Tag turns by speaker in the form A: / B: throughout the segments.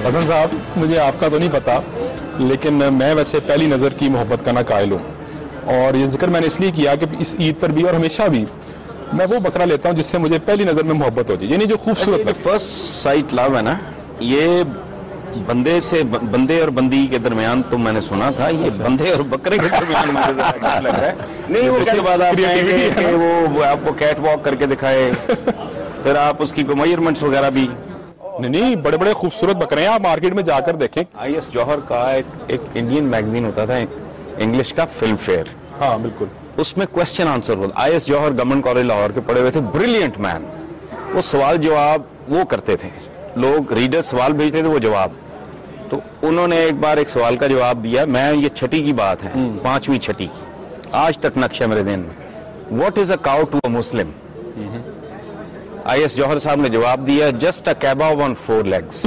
A: حسن صاحب مجھے آپ کا تو نہیں پتا، لیکن میں ویسے پہلی نظر کی محبت کا نا قائل ہوں، اور یہ ذکر میں نے اس لیے کیا کہ اس عید پر بھی اور ہمیشہ بھی میں وہ بکرا لیتا ہوں جس سے مجھے پہلی نظر میں محبت ہوتی ہے، یعنی جو خوبصورت لگے۔
B: فرسٹ سائٹ لو ہے نا، یہ بندے اور بندی کے درمیان تو میں نے سنا تھا، یہ بندے اور بکرے کے درمیان مجھے لگ رہا ہے۔ نہیں، اس کے بعد آپ کہیں گے کہ وہ آپ کو کیٹ واک کر کے دکھائے، پھر آپ اس کی میجرمنٹس وغیرہ بھی۔
A: نہیں، بڑے بڑے خوبصورت بکرے ہیں، آپ مارکیٹ میں جا کر دیکھیں۔
B: آئی ایس جوہر کا ایک انڈین میگزین ہوتا تھا انگلش کا، فلم فیئر،
A: ہاں بالکل،
B: اس میں کوسچن آنسر ہوتا۔ I S Johar government college Lahore کے پڑھے ہوئے تھے، بریلینٹ مین، وہ سوال جواب وہ کرتے تھے، لوگ ریڈر سوال بھیجتے تھے وہ جواب، تو انہوں نے ایک بار ایک سوال کا جواب دیا، میں یہ چھٹی کی بات ہے، 5ویں چھٹی کی، آج تک نقشہ میرے ذہن میں، what is a cow to a Muslim? I S Johar صاحب نے جواب دیا، جسٹ اے کیباب آن 4 لیگز۔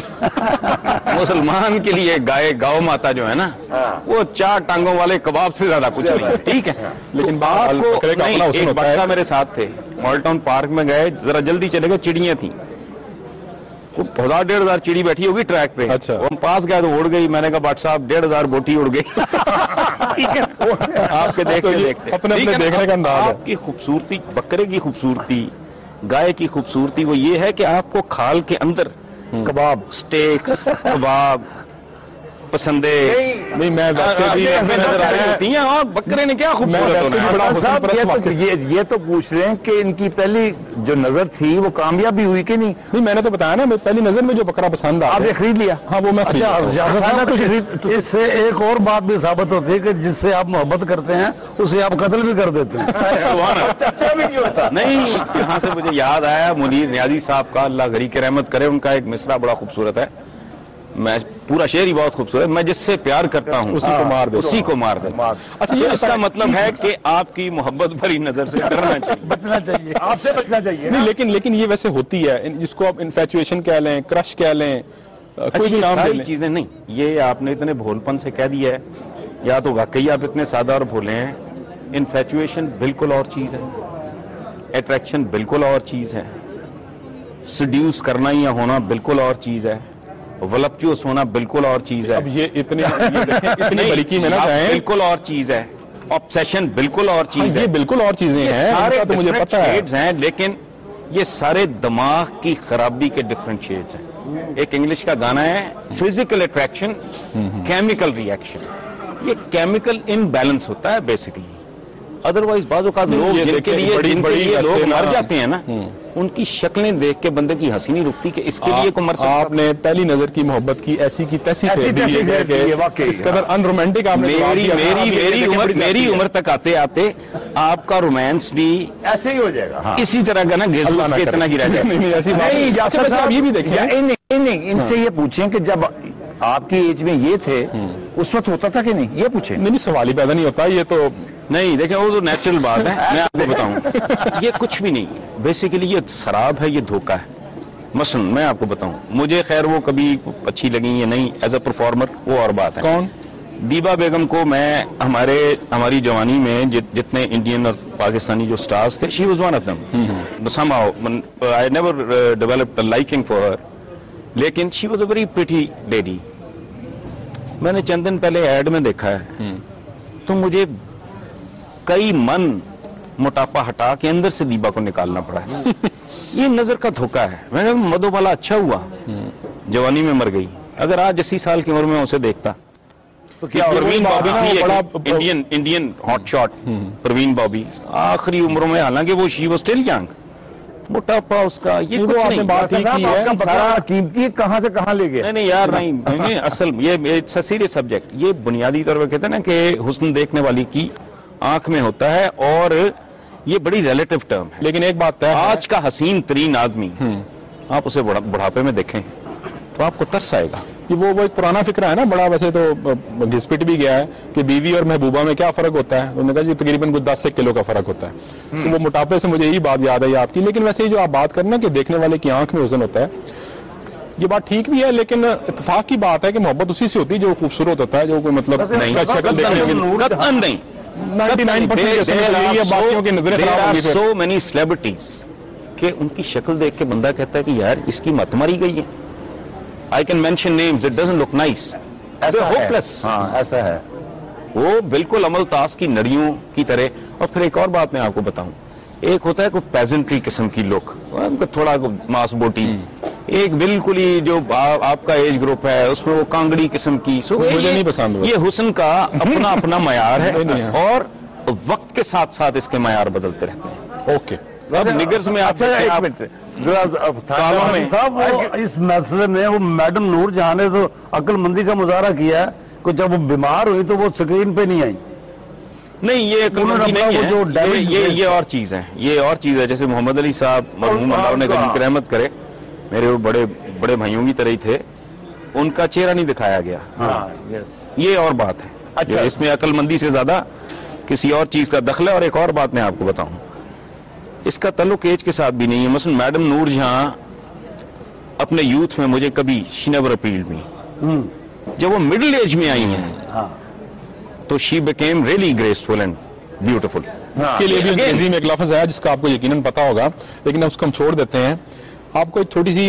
B: مسلمان کے لیے گاؤ ماتا جو ہے نا، وہ 4 ٹانگوں والے کباب سے زیادہ کچھ نہیں ہے، ٹھیک ہے؟ لیکن بات کو نہیں، ایک بادشاہ میرے ساتھ تھے، مال ٹاؤن پارک میں گئے، ذرا جلدی چلے گئے، چڑیاں تھیں، 1000-1500 چڑی بیٹھی ہوگی ٹریک پہ، ہم پاس گئے تو اڑ گئی، میں نے کہا بٹ صاحب 1500 بوٹی اڑ گئی۔ آپ کے دیکھتے
A: اپنے دیکھنے کا انداز ہے۔
B: آپ کی خوبصورتی، بکرے کی خوبصورتی، گائے کی خوبصورتی وہ یہ ہے کہ آپ کو کھال کے اندر کباب، سٹیکس، کباب پسندے
A: نہیں، میں ویسے بھی
B: ہوتی ہیں، اور بکرے نے کیا خوبصورت ہونا ہے۔
C: یہ تو پوچھ رہے ہیں کہ ان کی پہلی جو نظر تھی وہ کامیاب بھی ہوئی کہ نہیں؟
A: نہیں، میں نے تو بتایا نا، پہلی نظر میں جو بکرا پسند آیا
C: آپ نے خرید لیا؟
A: ہاں، وہ میں
D: اس سے ایک اور بات بھی ثابت ہوتی ہے کہ جس سے آپ محبت کرتے ہیں اسے آپ قتل بھی کر دیتے ہیں۔
B: نہیں، یہاں سے مجھے یاد آیا منیر نیازی صاحب کا، اللہ غریق رحمت کرے، ان کا ایک مصرع بڑا خوبصورت ہے، میں پورا شعر ہی بہت خوبصورت، میں جس سے پیار کرتا ہوں اسی کو مار دے۔ اچھا، یہ اس کا مطلب ہے کہ آپ کی محبت بھری نظر سے ڈرنا چاہیے،
D: بچنا چاہیے،
C: آپ سے بچنا چاہیے۔
A: نہیں، لیکن یہ ویسے ہوتی ہے، جس کو آپ انفیچویشن کہہ لیں، کرش کہہ لیں، کوئی بھی نام لے لیں،
B: چیزیں نہیں، یہ آپ نے اتنے بھول پن سے کہہ دیا ہے، یا تو واقعی آپ اتنے سادہ اور بھولے ہیں۔ انفیچویشن بالکل اور چیز ہے، اٹریکشن بالکل اور چیز ہے، سیڈیوس کرنا یا ہونا بالکل اور چیز ہے، ولپچوس ہونا بالکل اور چیز ہے۔
A: اب یہ اتنی بریکی میں نہ جائیں،
B: بالکل اور چیز ہے، obsession بالکل اور چیز ہے،
A: یہ بالکل اور چیزیں ہیں،
B: سارے
A: تو مجھے پتا ہے
B: شیڈز ہیں، لیکن یہ سارے دماغ کی خرابی کے ڈفرنٹ شیڈز ہیں۔ ایک انگلش کا گانا ہے، فزیکل اٹریکشن، کیمیکل ریئیکشن، یہ کیمیکل امبیلنس ہوتا ہے بیسیکلی، ادروائز بعض اوقات لوگ جن کے لیے لوگ مر جاتے ہیں نا، ان کی شکلیں دیکھ کے بندے کی ہنسی نہیں رکتی کہ اس کے لیے کو مر سکتا۔
A: آپ نے پہلی نظر کی محبت کی ایسی کی تیسی اس قدر ان رومانٹک آپ نے
B: میری عمر تک آتے آتے آپ کا رومانس بھی
C: ایسے ہی ہو جائے گا،
B: اسی طرح کا نا گیزوس کے اتنا گرا جائے۔
A: نہیں، ایسی بات نہیں، آپ یہ بھی دیکھیں،
C: ان سے یہ پوچھیں کہ جب آپ کی ایج میں یہ تھے اس وقت ہوتا تھا کہ نہیں، یہ پوچھیں۔
A: نہیں، سوال ہی پیدا نہیں ہوتا، یہ تو
B: نہیں، دیکھیں وہ تو نیچرل بات ہے، میں آپ کو بتاؤں یہ کچھ بھی نہیں، بیسیکلی یہ شراب ہے، یہ دھوکہ ہے۔ مثلا میں آپ کو بتاؤں، مجھے خیر وہ کبھی اچھی لگی یا نہیں ایز اے پرفارمر، وہ اور بات ہے۔
A: کون؟
B: دیبا بیگم کو میں ہماری جوانی میں جتنے انڈین اور پاکستانی جو سٹارز تھے، she was one of them, somehow I never developed a liking for her، لیکن she was a very pretty lady. میں نے چند دن پہلے ایڈ میں دیکھا ہے، تو مجھے کئی من موٹاپا ہٹا کے اندر سے دیبا کو نکالنا پڑا ہے۔ یہ نظر کا دھوکہ ہے۔ میں نے مدو بالا اچھا ہوا جوانی میں مر گئی، اگر آج 80 سال کی عمر میں اسے دیکھتا تو کیا؟ پروین بابی تھی، انڈین ہاٹ شاٹ، پروین بابی آخری عمروں میں، حالانکہ وہ شی واز اسٹل ینگ، موٹاپا اس کا یہ کچھ نہیں۔
A: بات ہی کی ہے،
C: سارا قیمتی ہے، کہاں سے کہاں لے گئے؟
B: نہیں یار، نہیں، اصل یہ سیریس سبجیکٹ، یہ بنیادی طور پر کہتے ہیں نا کہ حسن دیکھنے والی کی آنکھ میں ہوتا ہے، اور یہ بڑی ریلیٹیو ٹرم ہے۔
A: لیکن ایک بات ہے،
B: آج کا حسین ترین آدمی آپ اسے بڑھاپے میں دیکھیں تو آپ کو ترس آئے گا۔
A: یہ وہ ایک پرانا فکر ہے نا، بڑا ویسے تو گھسپٹ بھی گیا ہے کہ بیوی اور محبوبہ میں کیا فرق ہوتا ہے، انہوں نے کہا جی تقریباً 10 کلو کا فرق ہوتا ہے، تو وہ موٹاپے سے مجھے یہی بات یاد ہے آپ کی۔ لیکن ویسے ہی جو آپ بات کرنا کہ دیکھنے والے کی آنکھ میں وزن ہوتا ہے، یہ بات ٹھیک بھی ہے، لیکن اتفاق کی بات ہے کہ محبت اسی سے ہوتی ہے جو خوبصورت ہوتا ہے، جو کوئی مطلب شکل دیکھنے
B: نہیں،
A: 99% باقیوں کی نظریں خراب ہوگی۔
B: سو مینی سیلیبریٹیز کہ ان کی شکل دیکھ کے بندہ کہتا ہے کہ یار اس کی مت ماری گئی ہے، I can mention names, it doesn't look nice.
C: ایسا ہے
B: Hopeless.
C: ہاں ایسا ہے.
B: وہ بالکل عمل تاس کی نڑیوں کی طرح. اور پھر ایک اور بات میں آپ کو بتاؤں, ایک ہوتا ہے کوئی پیزنٹری قسم کی لک, تھوڑا ماس بوٹی, ایک بالکل ہی جو آپ کا ایج گروپ ہے اس میں وہ کانگڑی قسم کی.
A: مجھے نہیں پسند.
B: یہ حسن کا اپنا اپنا معیار ہے اور وقت کے ساتھ ساتھ اس کے معیار بدلتے رہتے ہیں.
A: اوکے,
B: اب نگرز میں
C: ایک منٹ
D: صاحب, وہ اس مسئلے میں وہ میڈم نور جہاں نے تو عقل مندی کا مظاہرہ کیا ہے کہ جب وہ بیمار ہوئی تو وہ سکرین پہ نہیں آئی.
B: نہیں, یہ عقلمندی نہیں ہے, یہ اور چیز ہے, یہ اور چیز ہے. جیسے محمد علی صاحب مرحوم اللہ نے کی رحمت کرے, میرے وہ بڑے بڑے بھائیوں کی طرح ہی تھے, ان کا چہرہ نہیں دکھایا گیا. یہ اور بات ہے. اچھا, اس میں عقل مندی سے زیادہ کسی اور چیز کا دخل ہے. اور ایک اور بات میں آپ کو بتاؤں, اس کا تعلق ایج کے ساتھ بھی نہیں ہے. مثلا میڈم نور جہاں اپنے یوتھ میں مجھے کبھی شی نیور اپیلڈ می, جب وہ مڈل ایج میں آئی ہیں تو she became really graceful and beautiful.
A: اس کے لیے بھی انگریزی میں ایک لفظ ہے جس کا آپ کو یقیناً پتا ہوگا, لیکن اس کو ہم چھوڑ دیتے ہیں. آپ کو ایک چھوٹی سی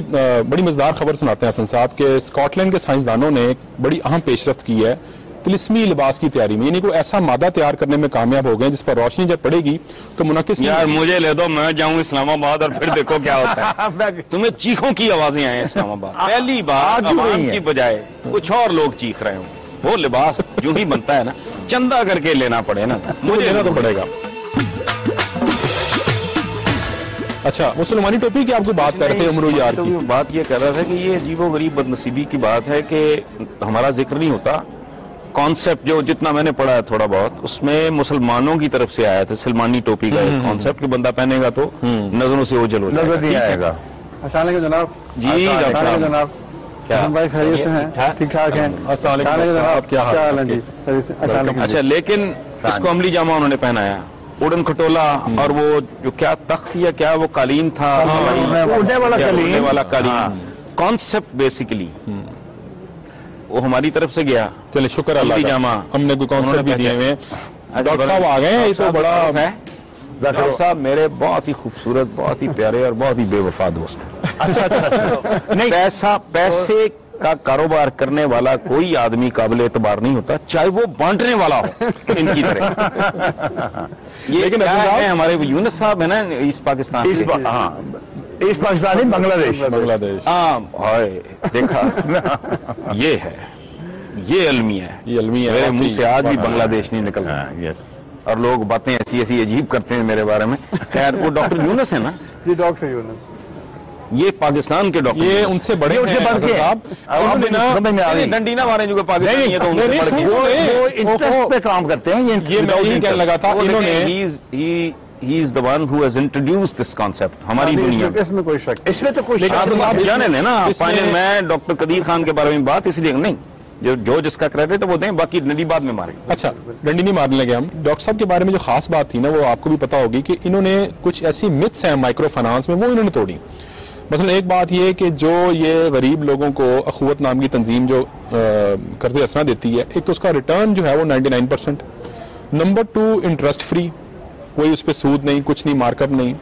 A: بڑی مزیدار خبر سناتے ہیں حسن صاحب کہ اسکاٹ لینڈ کے سائنسدانوں نے ایک بڑی اہم پیش رفت کی ہے طلسمی لباس کی تیاری میں. یعنی کوئی ایسا مادہ تیار کرنے میں کامیاب ہو گئے جس پر روشنی جب پڑے گی تو منعکس.
B: یار مجھے لے دو, میں جاؤں اسلام آباد اور پھر دیکھو کیا ہوتا ہے. تمہیں چیخوں کی آوازیں آئیں اسلام آباد, پہلی بار عوام کی بجائے کچھ اور لوگ چیخ رہے ہوں. وہ لباس جو ہی بنتا ہے نا, چندہ کر کے لینا پڑے نا,
A: مجھے لینا تو پڑے گا. اچھا, مسلمانی ٹوپی کی آپ کو بات کر رہے تھے عمرو یار کی.
B: بات یہ کر رہا تھا کہ یہ عجیب و غریب بدنصیبی کی بات ہے کہ ہمارا ذکر نہیں ہوتا. کانسیپٹ جو جتنا میں نے پڑھا ہے تھوڑا بہت, اس میں مسلمانوں کی طرف سے آیا تھا سلمانی ٹوپی کا ایک کانسیپٹ کہ بندہ پہنے گا تو نظروں سے اوجھل ہو
C: نظر نہیں آئے گا.
E: السلام علیکم جناب.
B: جی
E: جناب, بھائی خیریت سے ہیں؟ ٹھیک ٹھاک ہیں.
A: السلام علیکم جناب, کیا حال ہے جی؟
B: اچھا, لیکن اس کو عملی جامہ انہوں نے پہنایا, اڑن کھٹولا, اور وہ جو کیا تخت یا کیا وہ قالین تھا, اڑنے والا قالین کانسیپٹ بیسیکلی وہ ہماری طرف سے گیا.
A: چلے شکر اللہ کا, ہم نے کوئی کانسیپٹ بھی دیے ہوئے. ڈاکٹر صاحب آ گئے ہیں, یہ تو بڑا ہے.
B: ڈاکٹر صاحب میرے بہت ہی خوبصورت, بہت ہی پیارے اور بہت ہی بے وفا دوست ہیں. اچھا, پیسے کا کاروبار کرنے والا کوئی آدمی قابل اعتبار نہیں ہوتا چاہے وہ بانٹنے والا ہو ان کی طرح. لیکن ہمارے یونس صاحب ہے نا ایسٹ پاکستان,
C: ایسٹ پاکستانی بنگلہ دیش.
B: ہاں دیکھا, یہ ہے, یہ المیہ ہے,
A: یہ المیہ
B: میرے منہ سے آج بھی بنگلہ دیش نہیں نکل رہا.
C: یس,
B: اور لوگ باتیں ایسی ایسی عجیب کرتے ہیں میرے بارے میں. خیر, وہ ڈاکٹر یونس ہے نا.
E: جی ڈاکٹر یونس,
B: یہ پاکستان کے ڈاکٹر,
A: یہ ان سے بڑے
B: ڈنڈی نہ مارے جو کہ پاکستانی ہے تو ان سے بڑھ
C: وہ انٹرسٹ پہ کام کرتے ہیں.
A: یہ میں یہی کہنے لگا تھا, انہوں نے
B: he is the one who has introduced this concept ہماری دنیا میں.
E: اس میں کوئی شک,
C: اس میں تو کوئی
B: آپ جانے دیں نا. میں ڈاکٹر قدیر خان کے بارے میں بات اس لیے نہیں, جو جس کا کریڈٹ وہ دیں, باقی ڈنڈی بعد میں ماریں.
A: اچھا, ڈنڈی نہیں مارنے لگے ہم. ڈاکٹر صاحب کے بارے میں جو خاص بات تھی نا, وہ آپ کو بھی پتا ہوگی کہ انہوں نے کچھ ایسی متس ہیں مائکرو فائنانس میں, وہ انہوں نے توڑی. مثلا ایک بات یہ کہ جو یہ غریب لوگوں کو اخوت نام کی تنظیم جو قرض حسنہ دیتی ہے, ایک تو اس کا ریٹرن جو ہے وہ 99%, نمبر 2 انٹرسٹ فری, کوئی اس پہ سود نہیں, کچھ نہیں, مارک اپ نہیں,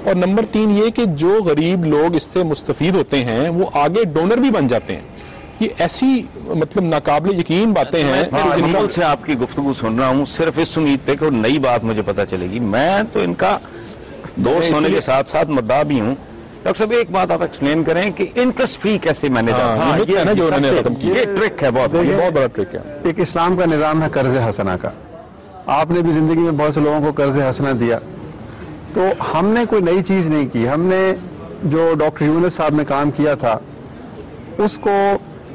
A: اور نمبر 3 یہ کہ جو غریب لوگ اس سے مستفید ہوتے ہیں وہ آگے ڈونر بھی بن جاتے ہیں. یہ ایسی مطلب ناقابل یقین باتیں ہیں.
B: میں سے آپ کی گفتگو سن رہا ہوں صرف اس امید پہ کہ نئی بات مجھے پتہ چلے گی. میں تو ان کا دوست ہونے کے ساتھ ساتھ مدعا بھی ہوں. ڈاکٹر صاحب ایک بات آپ ایکسپلین کریں کہ انٹرسٹ فری کیسے مینیج ہے,
A: جو انہوں نے ختم کی,
B: یہ ٹرک ہے, بہت
A: بڑا ٹرک ہے.
E: ایک اسلام کا نظام ہے قرض حسنہ کا. آپ نے بھی زندگی میں بہت سے لوگوں کو قرض حسنہ دیا, تو ہم نے کوئی نئی چیز نہیں کی. ہم نے جو ڈاکٹر یونس صاحب نے کام کیا تھا اس کو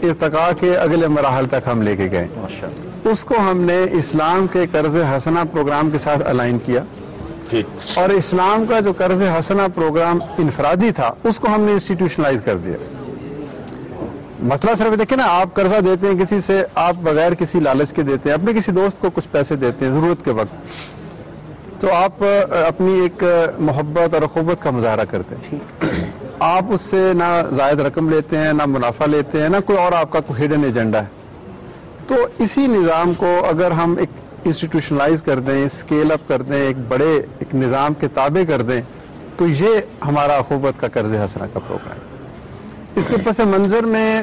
E: ارتقاء کے اگلے مراحل تک ہم لے کے گئے. اس کو ہم نے اسلام کے قرض حسنہ پروگرام کے ساتھ الائن کیا, اور اسلام کا جو قرض حسنہ پروگرام انفرادی تھا اس کو ہم نے انسٹیٹیوشنلائز کر دیا. مسئلہ صرف دیکھیں نا, آپ قرضہ دیتے ہیں کسی سے, آپ بغیر کسی لالچ کے دیتے ہیں, اپنے کسی دوست کو کچھ پیسے دیتے ہیں ضرورت کے وقت, تو آپ اپنی ایک محبت اور اخوت کا مظاہرہ کرتے ہیں. آپ اس سے نہ زائد رقم لیتے ہیں, نہ منافع لیتے ہیں, نہ کوئی اور آپ کا کوئی ہڈن ایجنڈا ہے. تو اسی نظام کو اگر ہم ایک انسٹیٹیوشنلائز کر دیں, اسکیل اپ کر دیں, ایک بڑے ایک نظام کے تابع کر دیں, تو یہ ہمارا اخوت کا قرض حسنہ کا پروگرام ہے. اس کے پس منظر میں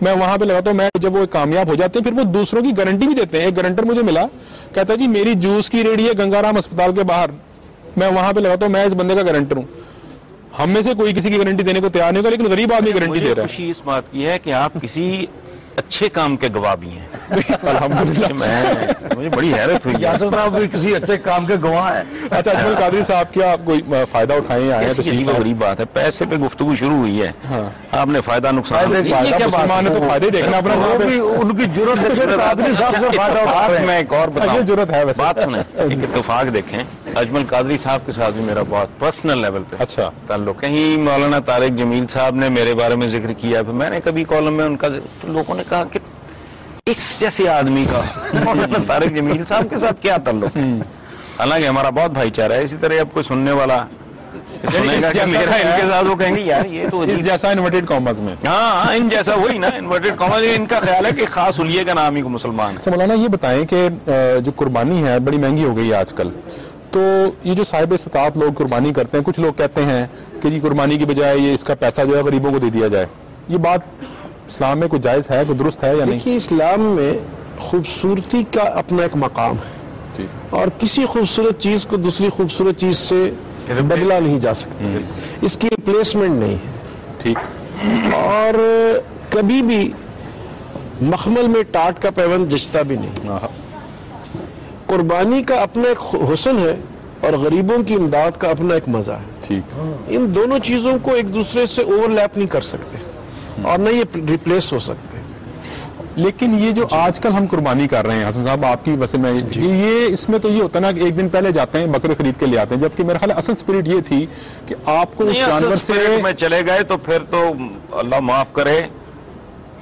A: میں وہاں پہ لگاتا ہوں. میں جب وہ کامیاب ہو جاتے ہیں پھر وہ دوسروں کی گارنٹی بھی دیتے ہیں. ایک گارنٹر مجھے ملا, کہتا ہے جی میری جوس کی ریڈی ہے گنگا رام اسپتال کے باہر, میں وہاں پہ لگاتا ہوں, میں اس بندے کا گارنٹر ہوں. ہم میں سے کوئی کسی کی گارنٹی دینے کو تیار نہیں ہوگا, لیکن غریب آدمی گارنٹی دے رہا ہے.
B: خوشی اس بات کی ہے کہ آپ کسی اچھے کام کے گواہ بھی ہیں.
A: الحمدللہ.
B: مجھے بڑی حیرت ہوئی.
D: یاسر صاحب بھی کسی اچھے کام کے گواہ ہیں.
A: اچھا اجمل قادری صاحب, کیا آپ کوئی فائدہ اٹھائیں آئے
B: تو غریب بات ہے, پیسے پہ گفتگو شروع ہوئی ہے, آپ نے فائدہ نقصان
A: مسلمان ہے تو فائدے دیکھنا اپنا.
D: ان کی ضرورت ہے قادری صاحب سے فائدہ اٹھا رہے ہیں.
B: میں ایک اور بتاؤں,
A: ضرورت ہے ویسے.
B: بات سنیں, ایک اتفاق دیکھیں, اجمل قادری صاحب کے ساتھ بھی میرا بہت پرسنل لیول پہ
A: اچھا
B: تعلق. کہیں مولانا طارق جمیل صاحب نے میرے بارے میں ذکر کیا, پھر میں نے کبھی کالم میں ان کا, تو لوگوں نے کہا کہ اس جیسے آدمی کا مولانا طارق جمیل صاحب کے ساتھ کیا تعلق ہے. حالانکہ ہمارا بہت بھائی چارہ ہے. اسی طرح اب کوئی سننے والا سنے گا کہ میرا ان کے ساتھ, وہ کہیں گے یار یہ تو
A: اس جیسا انورٹڈ کامرز میں,
B: ہاں ان جیسا, وہی نا انورٹڈ کامرز. ان کا خیال ہے کہ خاص حلیے کا نام ہی کو مسلمان ہے.
A: اچھا مولانا یہ بتائیں کہ جو قربانی ہے بڑی مہنگی ہو گئی ہے آج کل, تو یہ جو صاحب استطاعت لوگ قربانی کرتے ہیں, کچھ لوگ کہتے ہیں کہ جی قربانی کی بجائے یہ اس کا پیسہ جو ہے غریبوں کو دے دیا جائے, یہ بات اسلام میں کوئی جائز ہے, کوئی درست ہے یا نہیں؟
F: دیکھیے اسلام میں خوبصورتی کا اپنا ایک مقام ہے, اور کسی خوبصورت چیز کو دوسری خوبصورت چیز سے بدلا نہیں جا سکتا, اس کی ریپلیسمنٹ نہیں ہے.
A: ٹھیک.
F: اور کبھی بھی مخمل میں ٹاٹ کا پیوند جچتا بھی نہیں. قربانی کا اپنا ایک حسن ہے اور غریبوں کی امداد کا اپنا ایک مزہ ہے.
A: ٹھیک.
F: ان دونوں چیزوں کو ایک دوسرے سے اوور لیپ نہیں کر سکتے اور نہ یہ ریپلیس ہو سکتے.
A: لیکن یہ جو آج کل ہم قربانی کر رہے ہیں حسن صاحب آپ کی وجہ میں, یہ اس میں تو یہ ہوتا ہے نا کہ ایک دن پہلے جاتے ہیں بکرے خرید کے لے آتے ہیں, جبکہ میرا خیال اصل اسپرٹ یہ تھی کہ آپ کو اس جانور سے
B: میں چلے گئے تو پھر تو اللہ معاف کرے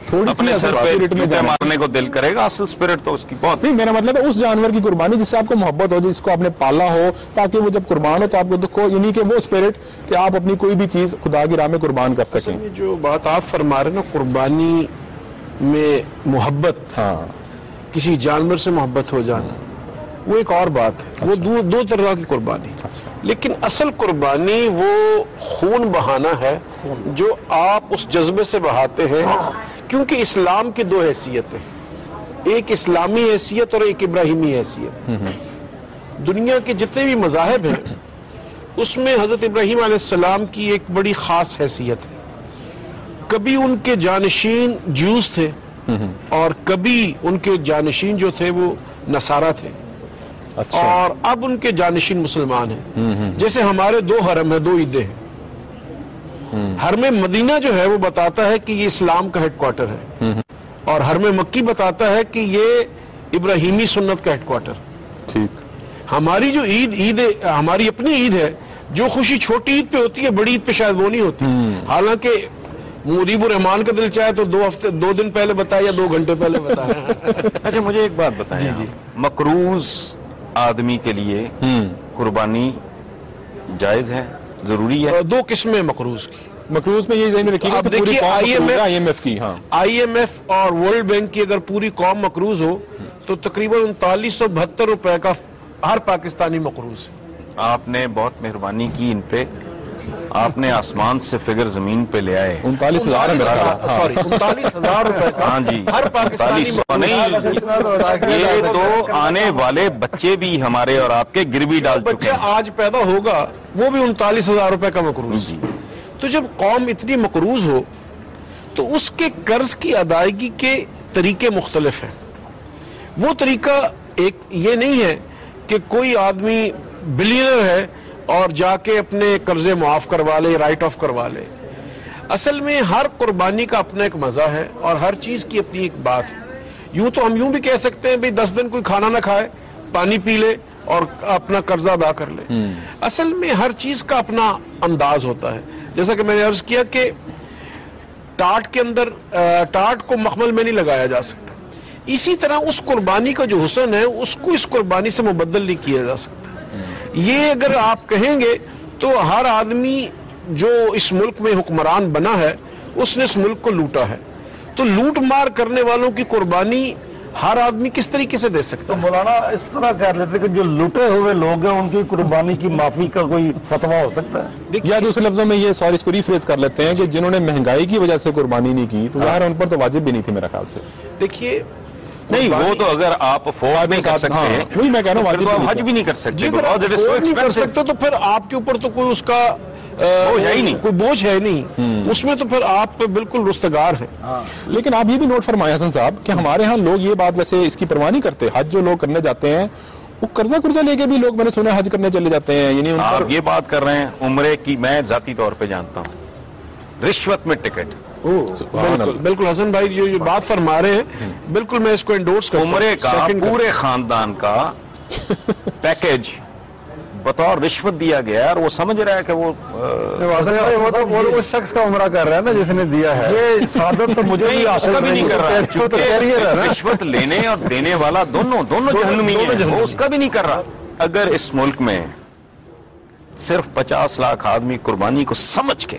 A: تھوڑی سی اصل اسپرٹ میں
B: مارنے کو دل کرے گا. اصل اسپرٹ تو اس کی بہت
A: نہیں, میرا مطلب ہے اس جانور کی قربانی جس سے آپ کو محبت ہو, جس کو آپ نے پالا ہو, تاکہ وہ جب قربان ہو تو آپ کو دکھ ہو, یعنی کہ وہ اسپرٹ کہ آپ اپنی کوئی بھی چیز خدا کی راہ میں قربان کر سکیں.
F: جو بات آپ فرما رہے ہیں نا, قربانی میں محبت, کسی جانور سے محبت ہو جانا, وہ ایک اور بات ہے. وہ دو طرح کی قربانی. لیکن اصل قربانی وہ خون بہانا ہے جو آپ اس جذبے سے بہاتے ہیں, کیونکہ اسلام کی دو حیثیتیں, ایک اسلامی حیثیت اور ایک ابراہیمی حیثیت. دنیا کے جتنے بھی مذاہب ہیں اس میں حضرت ابراہیم علیہ السلام کی ایک بڑی خاص حیثیت ہے. کبھی ان کے جانشین جوز تھے اور کبھی ان کے جانشین جو تھے وہ نصارہ تھے. اچھا. اور اب ان کے جانشین مسلمان ہیں. جیسے ہمارے دو حرم ہیں, دو عیدیں ہیں. حرم مدینہ جو ہے وہ بتاتا ہے کہ یہ اسلام کا ہیڈ کوارٹر ہے, اور حرم مکی بتاتا ہے کہ یہ ابراہیمی سنت کا ہیڈ کوارٹر.
A: ٹھیک.
F: ہماری جو عید ہماری اپنی عید ہے, جو خوشی چھوٹی عید پہ ہوتی ہے بڑی عید پہ شاید وہ نہیں ہوتی. حالانکہ مریب الرحمان کا دل چاہے تو 2 دن پہلے بتایا یا 2 گھنٹے پہلے بتایا.
B: اچھا مجھے ایک بات بتائیں, مقروض آدمی کے لیے قربانی جائز ہے, ضروری ہے؟
F: 2 قسمیں مقروض کی.
A: مقروض میں یہ ذہن میں رکھیے
F: اب دیکھیے
A: IMF کی,
F: آئی ایم ایف اور ورلڈ بینک کی اگر پوری قوم مقروض ہو تو تقریباً 3972 روپے کا ہر پاکستانی مقروض ہے.
B: آپ نے بہت مہربانی کی ان پہ, آپ نے آسمان سے فگر زمین پہ لے آئے.
F: 39,000 روپے کا
B: ہاں جی,
F: ہر پاکستانی
B: یہ تو آنے والے بچے بھی ہمارے اور آپ کے گروی ڈال چکے
F: بچہ آج پیدا ہوگا وہ بھی 39,000 روپے کا مقروض. تو جب قوم اتنی مقروض ہو تو اس کے قرض کی ادائیگی کے طریقے مختلف ہیں. وہ طریقہ ایک یہ نہیں ہے کہ کوئی آدمی بلینر ہے اور جا کے اپنے قرضے معاف کروا لے, رائٹ آف کروا لے. اصل میں ہر قربانی کا اپنا ایک مزہ ہے اور ہر چیز کی اپنی ایک بات ہے. یوں تو ہم یوں بھی کہہ سکتے ہیں بھئی 10 دن کوئی کھانا نہ کھائے, پانی پی لے اور اپنا قرضہ ادا کر لے. اصل میں ہر چیز کا اپنا انداز ہوتا ہے. جیسا کہ میں نے عرض کیا کہ ٹاٹ کے اندر ٹاٹ کو مخمل میں نہیں لگایا جا سکتا, اسی طرح اس قربانی کا جو حسن ہے اس کو اس قربانی سے مبدل نہیں کیا جا سکتا. یہ اگر آپ کہیں گے تو ہر آدمی جو اس ملک میں حکمران بنا ہے اس نے اس ملک کو لوٹا ہے, تو لوٹ مار کرنے والوں کی قربانی ہر آدمی کس طریقے سے دے سکتا
D: تو
F: ہے؟
D: مولانا اس طرح کہہ لیتے کہ جو لوٹے ہوئے لوگ ہیں ان کی قربانی کی معافی کا کوئی فتویٰ ہو سکتا ہے؟
A: یا دوسرے لفظوں میں یہ سوری اس کو ریفریز کر لیتے ہیں کہ جنہوں نے مہنگائی کی وجہ سے قربانی نہیں کی تو ظاہر ان پر تو واجب بھی نہیں تھی میرا خیال سے.
F: دیکھیے
B: نہیں وہ تو اگر آپ افورڈ نہیں کر سکتے ہیں
A: وہی میں کہہ رہا ہوں
B: پھر
A: واجب
B: تو
A: بھی
B: آپ حج
A: نہیں
B: بھی نہیں کر سکتے
F: جی اگر آپ
B: because it is so
F: afford نہیں کر
B: expensive.
F: سکتے تو پھر آپ کے اوپر تو کوئی اس کا
B: بوجھ ہے ہی نہیں.
F: کوئی بوجھ ہے نہیں اس میں تو پھر آپ بالکل رستگار ہیں.
A: لیکن آپ یہ بھی نوٹ فرمائیں حسن صاحب کہ ہمارے ہاں لوگ یہ بات ویسے اس کی پرواہ نہیں کرتے. حج جو لوگ کرنے جاتے ہیں وہ قرضہ لے کے بھی لوگ میں نے سنا حج کرنے چلے جاتے ہیں. یعنی ان پر
B: آپ یہ بات کر رہے ہیں عمرے کی میں ذاتی طور پہ جانتا ہوں رشوت میں ٹکٹ
F: بالکل حسن بھائی جو یہ بات فرما رہے ہیں بالکل میں اس کو انڈورس کرتا ہوں.
B: عمرے کا
F: Second
B: پورے خاندان کا پیکج بطور رشوت دیا گیا ہے اور وہ سمجھ رہا ہے کہ وہ
E: وہ اس شخص کا عمرہ کر رہا ہے نا جس نے دیا ہے.
D: یہ سعادت تو مجھے بھی
B: اس
D: حاصل
B: کا بھی نہیں کر رہا ہے
E: وہ تو کیریئر ہے نا.
B: رشوت لینے اور دینے والا دونوں جہنمی ہیں وہ اس کا بھی نہیں کر رہا. اگر اس ملک میں صرف 50 لاکھ آدمی قربانی کو سمجھ کے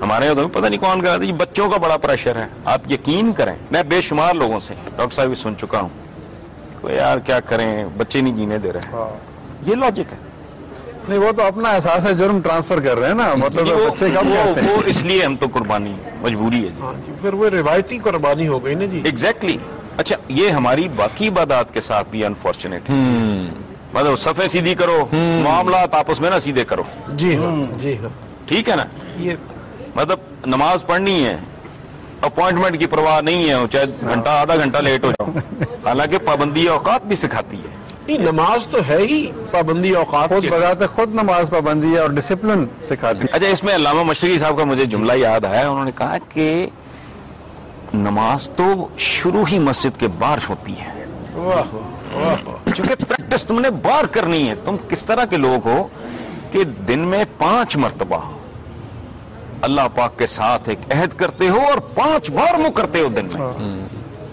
B: ہمارے یہاں تو پتہ نہیں کون کہا تھا بچوں کا بڑا پریشر ہے. آپ یقین کریں میں بے شمار لوگوں سے ڈاکٹر صاحب بھی سن چکا ہوں کہ یار کیا کریں بچے نہیں جینے دے رہے. یہ لاجک ہے.
E: نہیں وہ تو اپنا احساس جرم ٹرانسفر کر رہے ہیں نا مطلب بچے کب کہتے ہیں
B: وہ اس لیے ہم تو قربانی مجبوری ہے.
F: ہاں جی پھر وہ روایتی قربانی ہو گئی نا جی.
B: ایگزیکٹلی. اچھا یہ ہماری باقی عبادات کے ساتھ بھی انفارچونیٹ ہے. مطلب صفحے سیدھی کرو معاملات آپس میں نہ سیدھے کرو.
F: جی ہاں جی ہاں
B: ٹھیک ہے نا.
F: یہ
B: مطلب نماز پڑھنی ہے اپوائنٹمنٹ کی پرواہ نہیں ہے چاہے گھنٹہ آدھا گھنٹہ لیٹ ہو جاؤ. حالانکہ پابندی اوقات بھی سکھاتی ہے.
F: نہیں نماز تو ہے ہی پابندی اوقات
E: خود
F: کی.
E: بذات خود نماز پابندی ہے اور ڈسپلن سکھاتی ہے.
B: اچھا اس میں علامہ مشرقی صاحب کا مجھے جملہ یاد آیا. انہوں نے کہا کہ نماز تو شروع ہی مسجد کے باہر ہوتی ہے چونکہ پریکٹس تم نے باہر کرنی ہے. تم کس طرح کے لوگ ہو کہ دن میں 5 مرتبہ اللہ پاک کے ساتھ ایک عہد کرتے ہو اور 5 بار منہ کرتے ہو دن میں.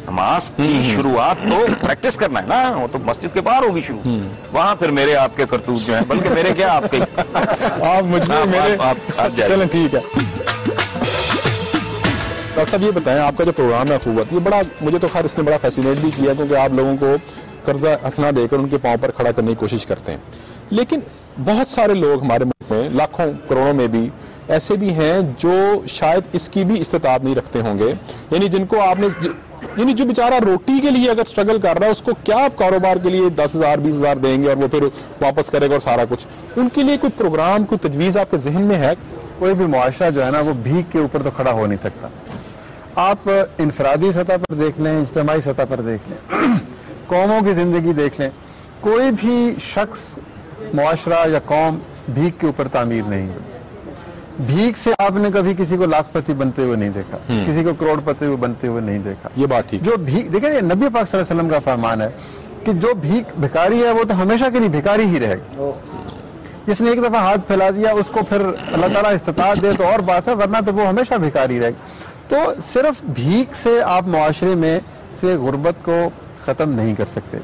B: نماز کی شروعات تو پریکٹس کرنا ہے نا. وہ تو مسجد کے باہر ہوگی شروع. وہاں پھر میرے آپ کے کرتوت جو ہیں بلکہ میرے کیا آپ کے
A: آپ مجھے میرے
B: آپ جائیں.
A: چلیں ٹھیک ہے. ڈاکٹر صاحب یہ بتائیں آپ کا جو پروگرام ہے اخوت یہ بڑا مجھے تو خیر اس نے بڑا فیسینیٹ بھی کیا کیونکہ آپ لوگوں کو قرضہ حسنہ دے کر ان کے پاؤں پر کھڑا کرنے کی کوشش کرتے ہیں. لیکن بہت سارے لوگ ہمارے ملک میں لاکھوں کروڑوں میں بھی ایسے بھی ہیں جو شاید اس کی بھی استطاعت نہیں رکھتے ہوں گے. یعنی جن کو آپ نے یعنی جو بیچارہ روٹی کے لیے اگر سٹرگل کر رہا ہے اس کو کیا آپ کاروبار کے لیے 10,000 20,000 دیں گے اور وہ پھر واپس کرے گا اور سارا کچھ. ان کے لیے کوئی پروگرام کوئی تجویز آپ کے ذہن میں ہے؟
E: کوئی بھی معاشرہ جو ہے نا وہ بھیک کے اوپر تو کھڑا ہو نہیں سکتا. آپ انفرادی سطح پر دیکھ لیں اجتماعی سطح پر دیکھ لیں قوموں کی زندگی دیکھ لیں کوئی بھی شخص معاشرہ یا قوم بھیک کے اوپر تعمیر نہیں ہوئی. بھیک سے آپ نے کبھی کسی کو لاکھ پتی بنتے ہوئے نہیں دیکھا کسی کو کروڑ پتی ہوئے بنتے ہوئے نہیں دیکھا.
A: یہ بات ٹھیک.
E: جو بھیک دیکھیں یہ نبی پاک صلی اللہ علیہ وسلم کا فرمان ہے کہ جو بھیک بھکاری ہے وہ تو ہمیشہ کے لیے بھکاری ہی رہے گا. جس نے ایک دفعہ ہاتھ پھیلا دیا اس کو پھر اللہ تعالیٰ استطاعت دے تو اور بات ہے ورنہ تو وہ ہمیشہ بھکاری رہے گا. تو صرف بھیک سے آپ معاشرے میں سے غربت کو ختم نہیں کر سکتے.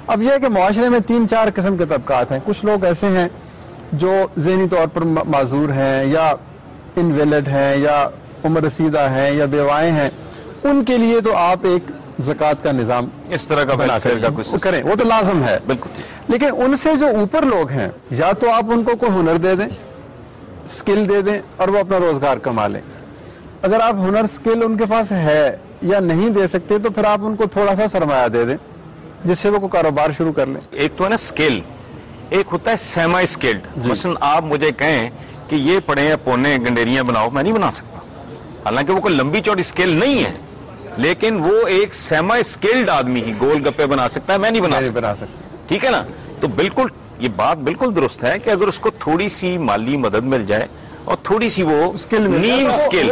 E: اب یہ ہے کہ معاشرے میں 3-4 قسم کے طبقات ہیں. کچھ لوگ ایسے ہیں جو ذہنی طور پر معذور ہیں یا انویلڈ ہیں یا عمر رسیدہ ہیں یا بیوائیں ہیں. ان کے لیے تو آپ ایک زکوٰۃ کا نظام
B: اس طرح کا
E: کریں وہ تو لازم ہے
B: بالکل.
E: لیکن ان سے جو اوپر لوگ ہیں یا تو آپ ان کو کوئی ہنر دے دیں سکل دے دیں اور وہ اپنا روزگار کما لیں. اگر آپ ہنر سکل ان کے پاس ہے یا نہیں دے سکتے تو پھر آپ ان کو تھوڑا سا سرمایہ دے دیں جس سے وہ کوئی کاروبار شروع کر لیں.
B: ایک تو ہے نا سکل ایک ہوتا ہے سیمی سکلڈ. مثلا آپ مجھے کہیں کہ یہ پڑھیں یا پونے گنڈیریاں بناؤ میں نہیں بنا سکتا. حالانکہ وہ کوئی لمبی چوڑی سکل نہیں ہے لیکن وہ ایک سیمی سکلڈ آدمی ہی گول گپے بنا سکتا ہے میں نہیں بنا سکتا. ٹھیک ہے نا. تو بالکل یہ بات بالکل درست ہے کہ اگر اس کو تھوڑی سی مالی مدد مل جائے اور تھوڑی سی وہ نیم سکل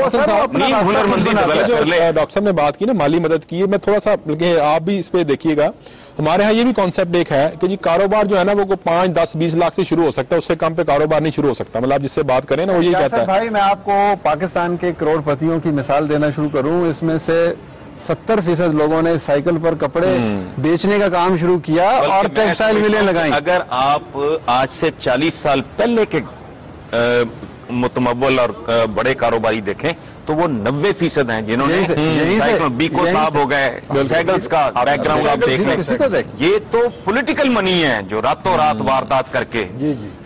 B: نیم ہنرمندی ڈیولپ کر لے.
A: ڈاکٹر صاحب نے بات کی نا مالی مدد کی میں تھوڑا سا بلکہ آپ بھی اس پہ دیکھیے گا. ہمارے ہاں یہ بھی کانسیپٹ ایک ہے کہ جی کاروبار جو ہے نا وہ 5, 10, 20 لاکھ سے شروع ہو سکتا ہے اس سے کم پہ کاروبار نہیں شروع ہو سکتا. مطلب جس سے بات کریں نا وہ یہی کہتا ہے.
E: بھائی میں آپ کو پاکستان کے کروڑ پتیوں کی مثال دینا شروع کروں. اس میں سے 70% لوگوں نے سائیکل پر کپڑے بیچنے کا کام شروع کیا اور ٹیکسٹائل ملیں لگائیں.
B: اگر آپ آج سے 40 سال پہلے کے متمول اور بڑے کاروباری دیکھیں تو وہ 90% ہیں جنہوں نے بیکو صاحب ہو گئے, سیگلز کا بیک گراؤنڈ آپ دیکھ لیں, یہ تو پولیٹیکل منی ہے جو راتوں رات واردات کر کے.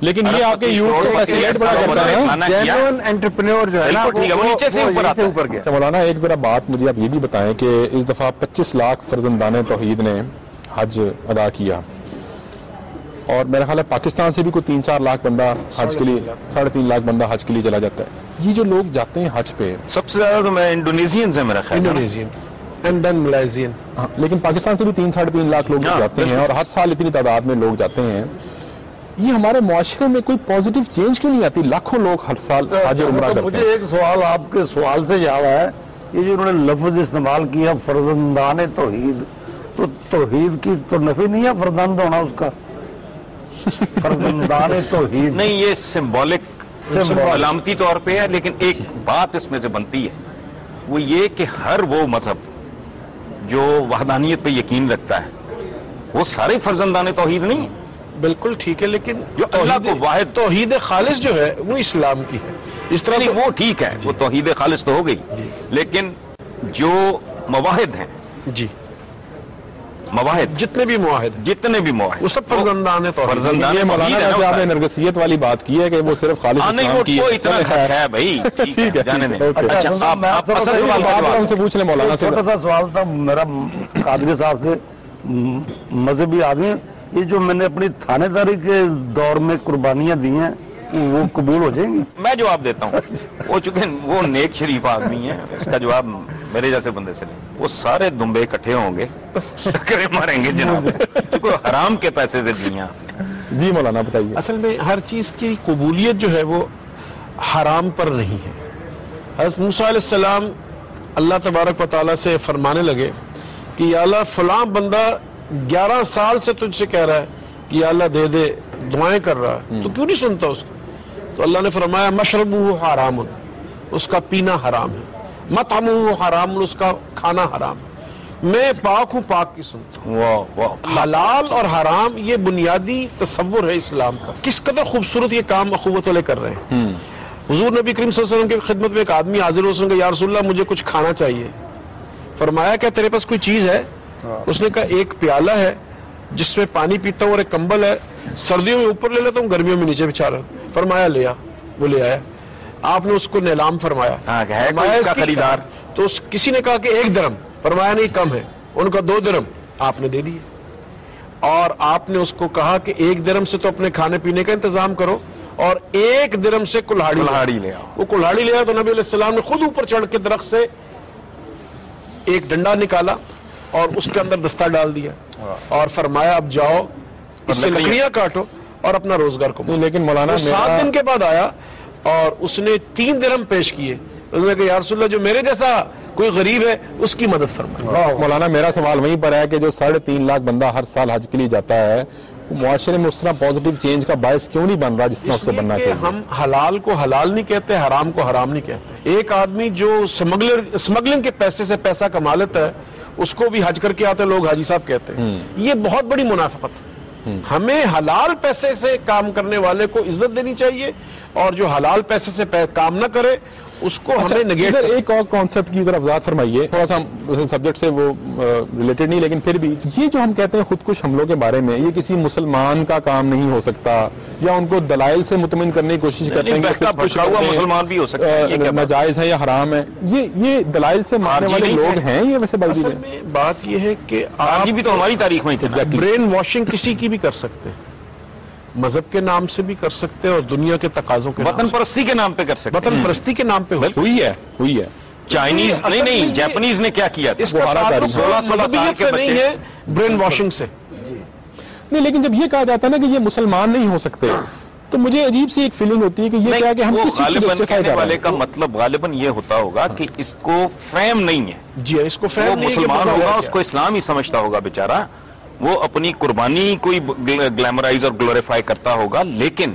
A: لیکن یہ آپ کے یوتھ کو فیسیلیٹ بڑا کرتا ہے,
E: جینوئن انٹرپرینور جو ہے نا
B: وہ نیچے سے اوپر
E: گیا.
A: مولانا ایک ذرا بات مجھے آپ یہ بھی بتائیں کہ اس دفعہ 25 لاکھ فرزندان توحید نے حج ادا کیا, اور میرا خیال ہے پاکستان سے بھی کوئی 3-4 لاکھ بندہ حج کے لیے, 3.5 لاکھ بندہ حج کے لیے چلا جاتا ہے. یہ جو لوگ جاتے ہیں حج پہ,
B: سب سے زیادہ تو میں انڈونیزین سے میرا خیال,
F: انڈونیزین اینڈ دین ملائزین,
A: لیکن پاکستان سے بھی 3-3.5 لاکھ لوگ جاتے ہیں, اور ہر سال اتنی تعداد میں لوگ جاتے ہیں. یہ ہمارے معاشرے میں کوئی پازیٹیو چینج کیوں نہیں آتی؟ لاکھوں لوگ ہر سال حج عمرہ کرتے ہیں.
D: مجھے ایک سوال آپ کے سوال سے یاد ہے, یہ جو انہوں نے لفظ استعمال کیا فرزندان توحید, تو توحید کی تو نفی نہیں ہے فرزند ہونا اس کا؟ فرزندان توحید
B: نہیں, یہ سمبولک علامتی طور پہ ہے, لیکن ایک بات اس میں سے بنتی ہے, وہ یہ کہ ہر وہ مذہب جو وحدانیت پہ یقین رکھتا ہے وہ سارے فرزندان توحید نہیں.
F: بالکل ٹھیک ہے, لیکن
B: جو اللہ کو واحد
F: توحید خالص جو ہے وہ اسلام کی ہے. اس طرح
B: نہیں, وہ ٹھیک ہے, وہ توحید خالص تو ہو گئی, لیکن جو مواحد ہیں,
F: جی
B: مواحد
F: جتنے بھی مواحد
B: وہ
F: سب فرزندان
B: فرزندان
A: یہ مولانا جیسے آپ نے نرگسیت والی بات کی ہے کہ وہ صرف خالص اسلام کی ہے,
B: اتنا ہے بھائی, ٹھیک ہے, جانے دیں. اچھا آپ اصل سوال
A: ہم سے پوچھ لیں مولانا سے.
D: چھوٹا سا سوال تھا میرا قادری صاحب سے, مذہبی آدمی, یہ جو میں نے اپنی تھانے داری کے دور میں قربانیاں دی ہیں وہ قبول ہو جائیں گی؟
B: میں جواب دیتا ہوں, وہ چونکہ وہ نیک شریف آدمی ہے, اس کا جواب میرے جیسے بندے سے لیں. وہ سارے دمبے اکٹھے ہوں گے ٹکرے ماریں گے جناب, کیونکہ حرام کے پیسے سے دیا.
A: جی مولانا بتائیے.
F: اصل میں ہر چیز کی قبولیت جو ہے وہ حرام پر نہیں ہے. حضرت موسیٰ علیہ السلام اللہ تبارک و تعالیٰ سے فرمانے لگے کہ یا اللہ فلاں بندہ 11 سال سے تجھ سے کہہ رہا ہے کہ یا اللہ دے دے, دعائیں کر رہا ہے, تو کیوں نہیں سنتا اس کو؟ تو اللہ نے فرمایا مشربہ حرام, اس کا پینا حرام ہے, مطعمہ حرام, اس کا کھانا حرام ہے, میں پاک ہوں, پاک کی سنتا ہوں. حلال اور حرام یہ بنیادی تصور ہے اسلام کا. کس قدر خوبصورت یہ کام اخوت والے کر رہے ہیں. حضور نبی کریم صلی اللہ علیہ وسلم کی خدمت میں ایک آدمی حاضر ہو سکے, یا رسول اللہ مجھے کچھ کھانا چاہیے. فرمایا کیا تیرے پاس کوئی چیز ہے؟ اس نے کہا ایک پیالہ ہے جس میں پانی پیتا ہوں, اور ایک کمبل ہے, سردیوں میں اوپر لے لیتا ہوں, گرمیوں میں نیچے بچھا رہا ہوں. فرمایا لے آ. وہ لے آیا. آپ نے اس کو نیلام فرمایا,
B: خریدار,
F: تو کسی نے کہا کہ 1 درہم. فرمایا نہیں کم ہے. ان کا 2 درہم آپ نے دے دیے, اور آپ نے اس کو کہا کہ 1 درہم سے تو اپنے کھانے پینے کا انتظام کرو, اور 1 درہم سے کلہاڑی لے آؤ. وہ کلہاڑی لے آیا تو نبی علیہ السلام نے خود اوپر چڑھ کے درخت سے ایک ڈنڈا نکالا اور اس کے اندر دستہ ڈال دیا, اور فرمایا اب جاؤ اس سے لکڑیاں کاٹو اور اپنا روزگار کماؤ.
A: لیکن مولانا
F: 7 دن کے بعد آیا اور اس نے 3 درہم پیش کیے. اس نے کہا یا رسول اللہ جو میرے جیسا کوئی غریب ہے اس کی مدد فرمائے.
A: مولانا میرا سوال وہیں پر ہے کہ جو 3.5 لاکھ بندہ ہر سال حج کے لیے جاتا ہے, معاشرے میں اس طرح پازیٹیو چینج کا باعث کیوں نہیں بن رہا جس طرح اس کو بننا چاہیے؟
F: ہم حلال کو حلال نہیں کہتے, حرام کو حرام نہیں کہتے. ایک آدمی جو سمگلنگ کے پیسے سے پیسہ کما لیتا ہے اس کو بھی حج کر کے آتے لوگ حاجی صاحب کہتے ہیں. یہ بہت بڑی منافقت ہے. ہمیں حلال پیسے سے کام کرنے والے کو عزت دینی چاہیے, اور جو حلال پیسے سے کام نہ کرے اس کو ہمیں نگیٹ.
A: ایک اور کانسیپٹ کی طرف وضاحت فرمائیے, تھوڑا سا سبجیکٹ سے وہ ریلیٹڈ نہیں, لیکن پھر بھی یہ جو ہم کہتے ہیں خودکش حملوں کے بارے میں, یہ کسی مسلمان کا کام نہیں ہو سکتا, یا ان کو دلائل سے مطمئن کرنے کی کوشش کرتے ہیں کہ
B: مسلمان بھی ہو سکتا ہے,
A: ناجائز ہے یا حرام ہے. یہ دلائل سے ماننے والے لوگ ہیں یہ ویسے بلدی
F: اصل میں بات یہ ہے کہ آپ
B: بھی تو ہماری تاریخ میں
F: برین واشنگ کسی کی بھی کر سکتے ہیں, مذہب کے نام سے بھی کر سکتے ہیں اور دنیا کے تقاضوں کے
B: وطن پرستی کے نام پہ کر سکتے ہیں.
F: وطن پرستی کے نام پہ
A: ہوئی ہے.
B: چائنیز نہیں, جاپنیز نے کیا کیا تھا,
F: اس کا تعلق مذہبیت سے نہیں ہے, برین واشنگ سے.
A: نہیں, لیکن جب یہ کہا جاتا ہے نا کہ یہ مسلمان نہیں ہو سکتے, تو مجھے عجیب سی ایک فیلنگ ہوتی ہے کہ یہ کیا کہ ہم کس چیز کو جسٹیفائی کر رہے ہیں.
B: کا مطلب غالباً یہ ہوتا ہوگا کہ اس کو فہم نہیں ہے.
F: جی اس کو فہم نہیں ہے,
B: مسلمان ہوگا اس کو اسلام ہی سمجھتا ہوگا بیچارہ, وہ اپنی قربانی کوئی گلیمرائز اور گلوریفائی کرتا ہوگا, لیکن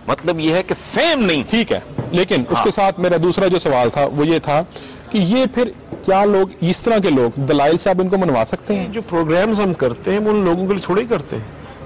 B: مطلب یہ ہے کہ فہم نہیں.
A: ٹھیک ہے, لیکن اس کے ساتھ میرا دوسرا جو سوال تھا وہ یہ تھا کہ یہ پھر کیا لوگ اس طرح کے لوگ دلائل سے آپ ان کو منوا سکتے ہیں؟
F: جو پروگرامز ہم کرتے ہیں وہ ان لوگوں کے لیے تھوڑے ہی کرتے ہیں.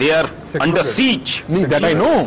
B: they are under siege.
A: That I know.